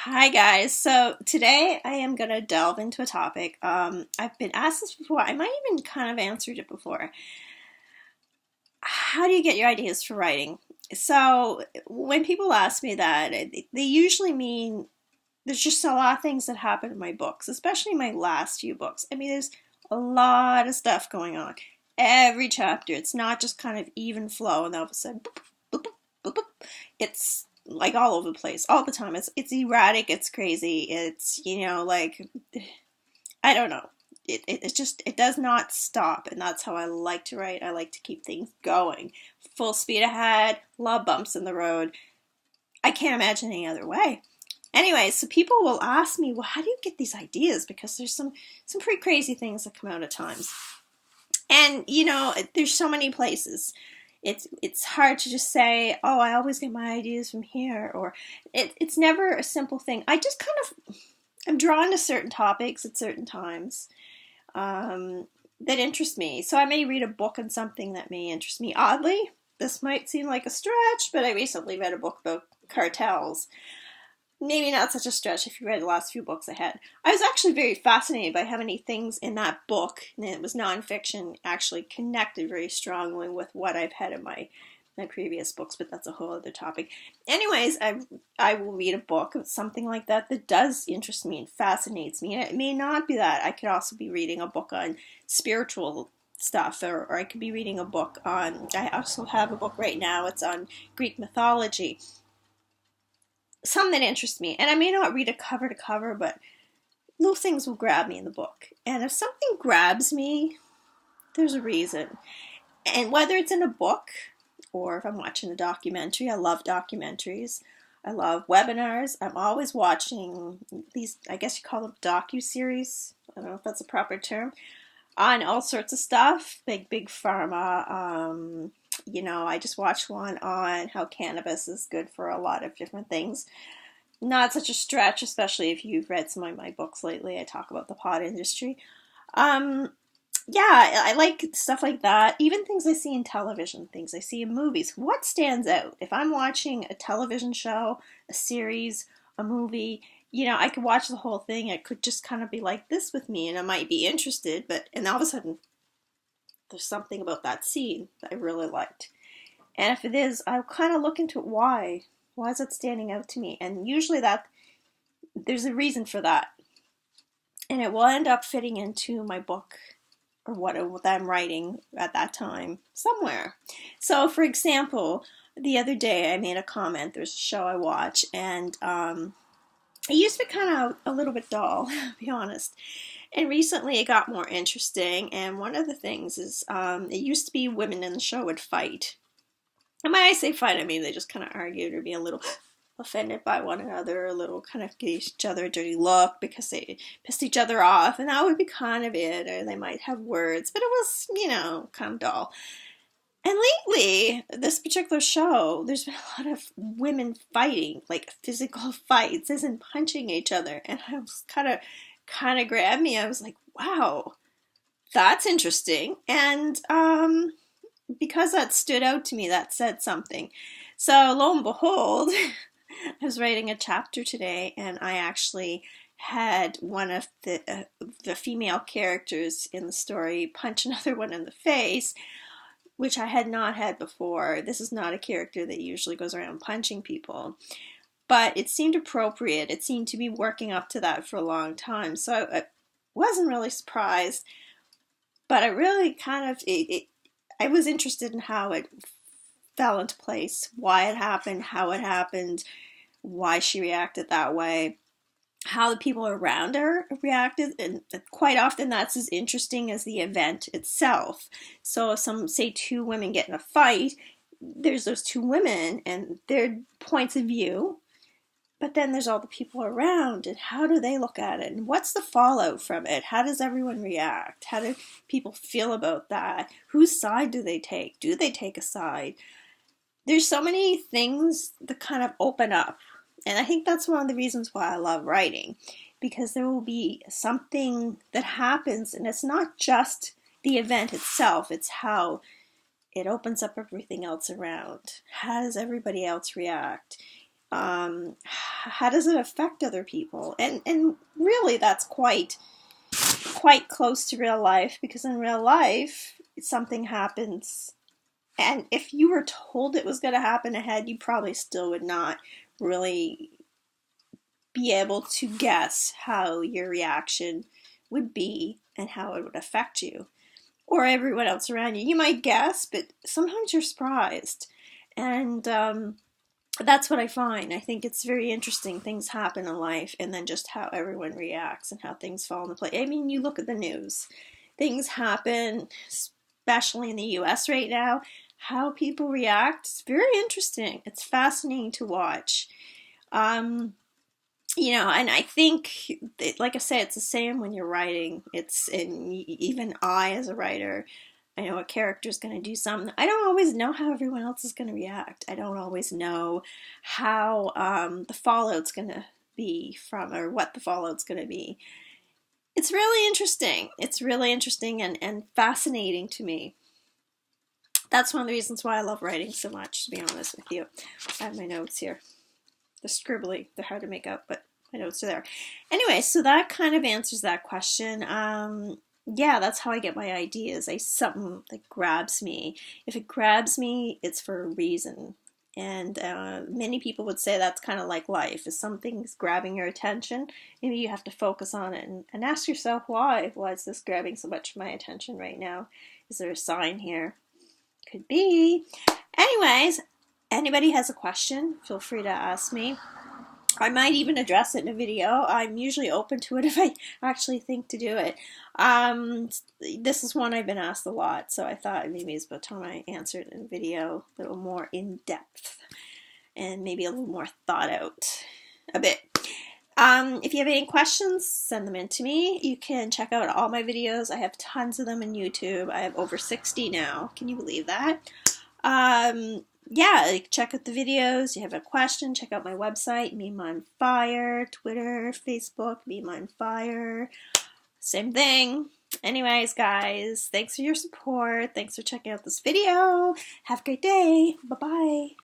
Hi guys. So today I am going to delve into a topic. I've been asked this before. I might even kind of answered it before. How do you get your ideas for writing? So when people ask me that, they usually mean there's just a lot of things that happen in my books, especially my last few books. I mean, there's a lot of stuff going on. Every chapter, it's not just kind of even flow, and all of a sudden, boop, boop, boop, boop, boop. It's like all over the place, all the time. It's erratic. It's crazy. It's like I don't know. It does not stop, and that's how I like to write. I like to keep things going, full speed ahead. Love bumps in the road. I can't imagine any other way. Anyway, so people will ask me, well, how do you get these ideas? Because there's some pretty crazy things that come out at times. And, there's so many places. It's hard to just say, oh, I always get my ideas from here, or it's never a simple thing. I just I'm drawn to certain topics at certain times that interest me. So I may read a book on something that may interest me. Oddly, this might seem like a stretch, but I recently read a book about cartels. Maybe not such a stretch if you read the last few books I had. I was actually very fascinated by how many things in that book, and it was nonfiction, actually connected very strongly with what I've had in my previous books, but that's a whole other topic. Anyways, I will read a book of something like that does interest me and fascinates me. And it may not be that. I could also be reading a book on spiritual stuff, or I could be reading a book on, I also have a book right now, it's on Greek mythology. Some that interest me, and I may not read it cover to cover, but little things will grab me in the book. And if something grabs me, there's a reason. And whether it's in a book or if I'm watching a documentary, I love documentaries. I love webinars. I'm always watching these, I guess you call them Docuseries. I don't know if that's a proper term. On all sorts of stuff, big pharma. I just watched one on how cannabis is good for a lot of different things. Not such a stretch, especially if you've read some of my books lately. I talk about the pot industry. I like stuff like that. Even things I see in television, things I see in movies. What stands out? If I'm watching a television show, a series, a movie, I could watch the whole thing. It could just kind of be like this with me, and I might be interested, and all of a sudden, there's something about that scene that I really liked. And if it is, I'll kind of look into it. Why? Why is it standing out to me? And usually there's a reason for that. And it will end up fitting into my book or what I'm writing at that time somewhere. So, for example, the other day I made a comment. There's a show I watch, and it used to be kind of a little bit dull, to be honest. And recently it got more interesting, and one of the things is it used to be women in the show would fight. And when I say fight, I mean they just kind of argued or be a little offended by one another, a little kind of give each other a dirty look because they pissed each other off, and that would be kind of it, or they might have words, but it was, kind of dull. And lately, this particular show, there's been a lot of women fighting, like physical fights, as in punching each other, and I was kind of grabbed me. I was like, wow, that's interesting. And because that stood out to me, that said something. So lo and behold, I was writing a chapter today, and I actually had one of the female characters in the story punch another one in the face, which I had not had before. This is not a character that usually goes around punching people. But it seemed appropriate. It seemed to be working up to that for a long time. So I wasn't really surprised. But I really I was interested in how it fell into place. Why it happened, how it happened, why she reacted that way, how the people around her reacted, and quite often that's as interesting as the event itself. So if say two women get in a fight, there's those two women and their points of view, but then there's all the people around, and how do they look at it, and what's the fallout from it? How does everyone react? How do people feel about that? Whose side do they take? Do they take a side? There's so many things that kind of open up. And I think that's one of the reasons why I love writing, because there will be something that happens, and it's not just the event itself, it's how it opens up everything else around. How does everybody else react? How does it affect other people? And really, that's quite close to real life, because in real life, something happens, and if you were told it was going to happen ahead, you probably still would not really be able to guess how your reaction would be and how it would affect you or everyone else around you. You might guess, but sometimes you're surprised. And that's what I find. I think it's very interesting. Things happen in life, and then just how everyone reacts and how things fall into place. I mean, you look at the news, things happen, especially in the US right now. How people react is very interesting. It's fascinating to watch. And I think, like I say, it's the same when you're writing. Even I, as a writer, I know a character's going to do something. I don't always know how everyone else is going to react. I don't always know how the fallout's going to be or what the fallout's going to be. It's really interesting. It's really interesting and fascinating to me. That's one of the reasons why I love writing so much, to be honest with you. I have my notes here. They're scribbly. They're hard to make out, but my notes are there. Anyway, so that kind of answers that question. Yeah, that's how I get my ideas. Something that grabs me. If it grabs me, it's for a reason. And many people would say that's kind of like life. If something's grabbing your attention, maybe you have to focus on it and ask yourself why. Why is this grabbing so much of my attention right now? Is there a sign here? Could be. Anyways, anybody has a question, feel free to ask me. I might even address it in a video. I'm usually open to it if I actually think to do it. This is one I've been asked a lot, so I thought maybe it's about time I answered in a video, a little more in depth and maybe a little more thought out a bit. If you have any questions, send them in to me. You can check out all my videos. I have tons of them on YouTube. I have over 60 now. Can you believe that? Yeah, check out the videos. You have a question, check out my website, Mima on Fire, Twitter, Facebook, Mima on Fire. Same thing. Anyways, guys, thanks for your support. Thanks for checking out this video. Have a great day. Bye-bye.